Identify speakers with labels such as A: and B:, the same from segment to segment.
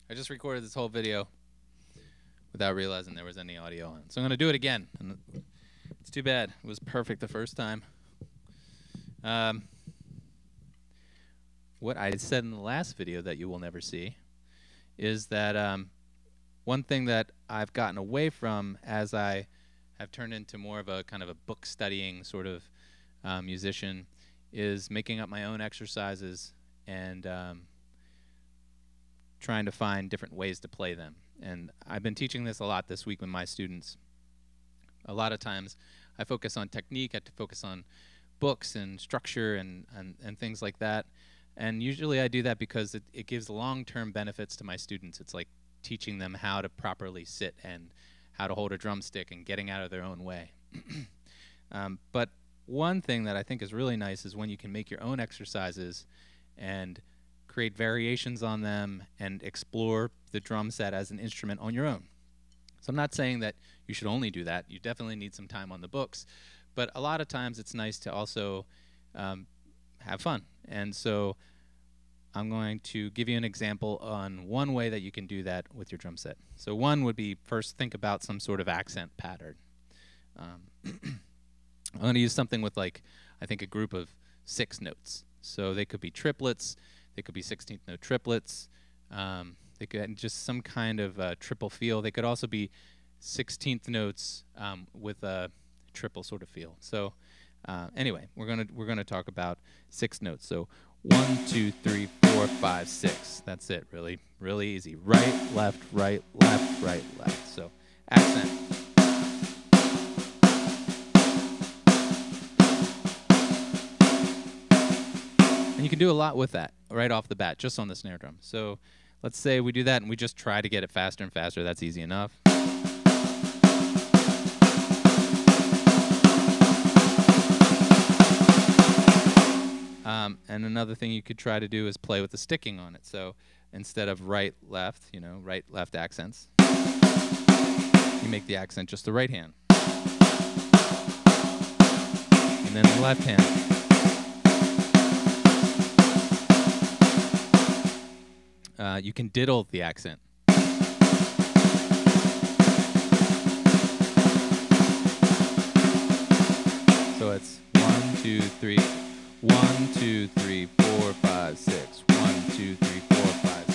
A: I just recorded this whole video without realizing there was any audio on. So I'm going to do it again. And it's too bad. It was perfect the first time. What I said in the last video that you will never see is that one thing that I've gotten away from as I have turned into more of a kind of a book studying sort of musician is making up my own exercises and trying to find different ways to play them. And I've been teaching this a lot this week with my students. A lot of times I focus on technique, I have to focus on books and structure and things like that. And usually I do that because it gives long-term benefits to my students. It's like teaching them how to properly sit and how to hold a drumstick and getting out of their own way. But one thing that I think is really nice is when you can make your own exercises and create variations on them and explore the drum set as an instrument on your own. So I'm not saying that you should only do that. You definitely need some time on the books. But a lot of times it's nice to also have fun. And so I'm going to give you an example on one way that you can do that with your drum set. So one would be first think about some sort of accent pattern. I'm going to use something with like, I think a group of 6 notes. So they could be triplets, they could be 16th note triplets, they could just some kind of triple feel. They could also be 16th notes with a triple sort of feel. So anyway, we're gonna talk about 6 notes. So 1, 2, 3, 4, 5, 6. That's it. Really easy. Right, left, right, left, right, left. So accent. And you can do a lot with that right off the bat, just on the snare drum. So let's say we do that and we just try to get it faster and faster. That's easy enough. And another thing you could try to do is play with the sticking on it. So instead of right, left, right, left accents, you make the accent just the right hand. And then the left hand. You can diddle the accent. So it's 1, 2, 3, 1, 2, 3, 4, 5, 6. 1, 2, 3, 4, 5,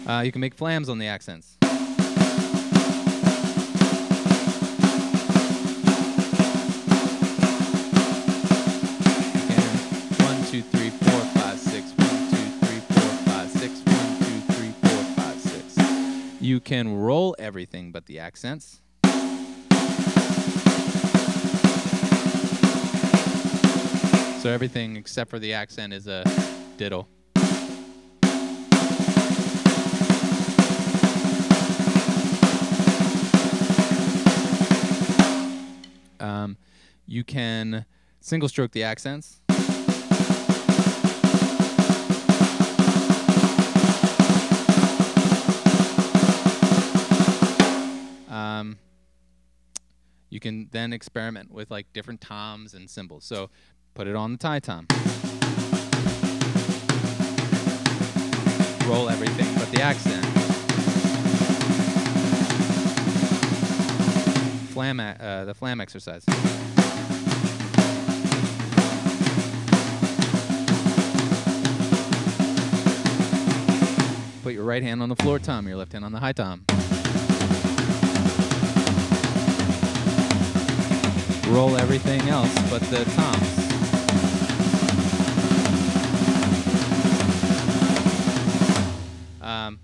A: 6. You can make flams on the accents. You can roll everything but the accents. So everything except for the accent is a diddle. You can single stroke the accents. You can then experiment with like different toms and cymbals. So put it on the tie tom. Roll everything but the accent. The flam exercise. Put your right hand on the floor tom, your left hand on the high tom. Roll everything else but the toms.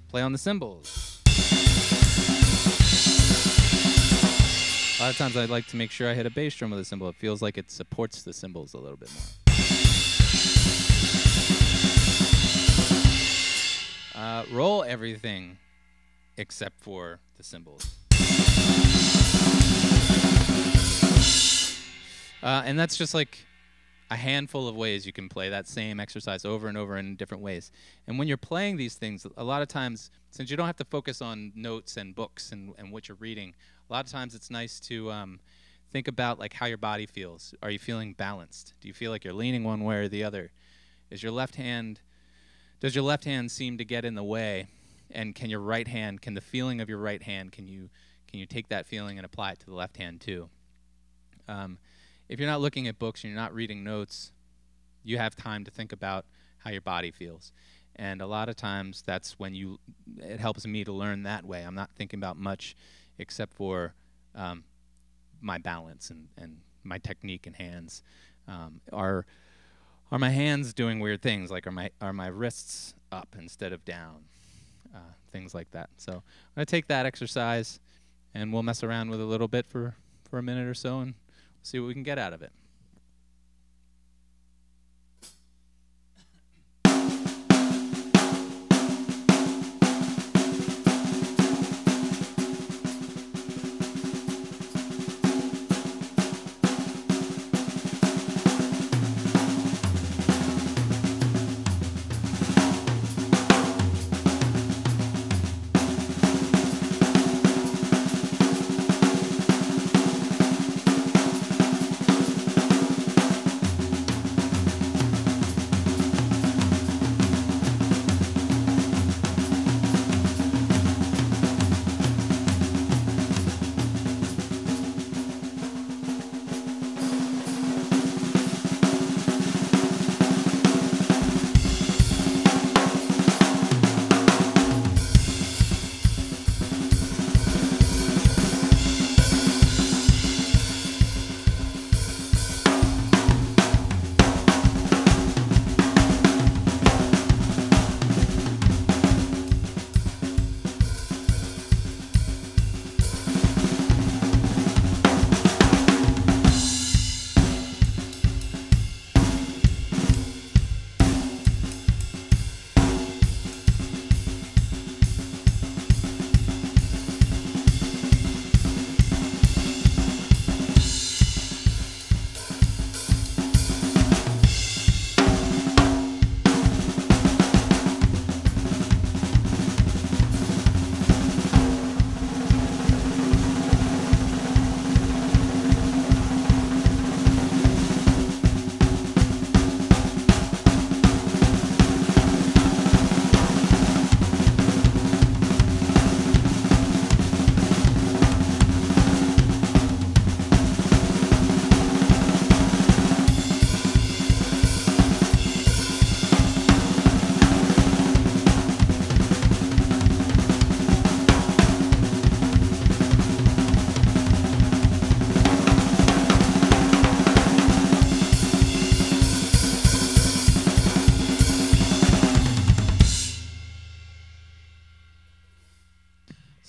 A: Play on the cymbals. A lot of times I'd like to make sure I hit a bass drum with a cymbal. It feels like it supports the cymbals a little bit more. Roll everything except for the cymbals. And that's just like a handful of ways you can play that same exercise over and over in different ways. And when you're playing these things, a lot of times, since you don't have to focus on notes and books and what you're reading, a lot of times it's nice to think about like how your body feels. Are you feeling balanced? Do you feel like you're leaning one way or the other? Does your left hand seem to get in the way? And can the feeling of your right hand, can you take that feeling and apply it to the left hand too? If you're not looking at books and you're not reading notes, you have time to think about how your body feels. And a lot of times that's when it helps me to learn that way. I'm not thinking about much except for my balance and my technique and hands. Are my hands doing weird things? Like are my wrists up instead of down? Things like that. So I'm going to take that exercise and we'll mess around with it a little bit for a minute or so and see what we can get out of it.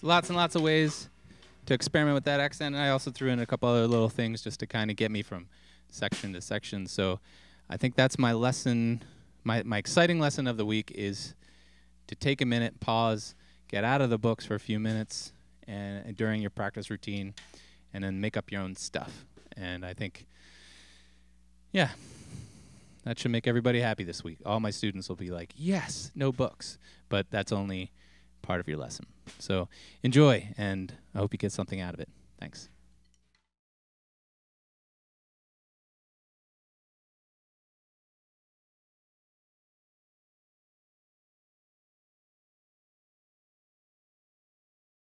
A: Lots and lots of ways to experiment with that accent. And I also threw in a couple other little things just to kind of get me from section to section. So I think that's my lesson. My exciting lesson of the week is to take a minute, pause, get out of the books for a few minutes and during your practice routine, and then make up your own stuff. And I think, yeah, that should make everybody happy this week. All my students will be like, yes, no books. But that's only part of your lesson. So enjoy, and I hope you get something out of it. Thanks.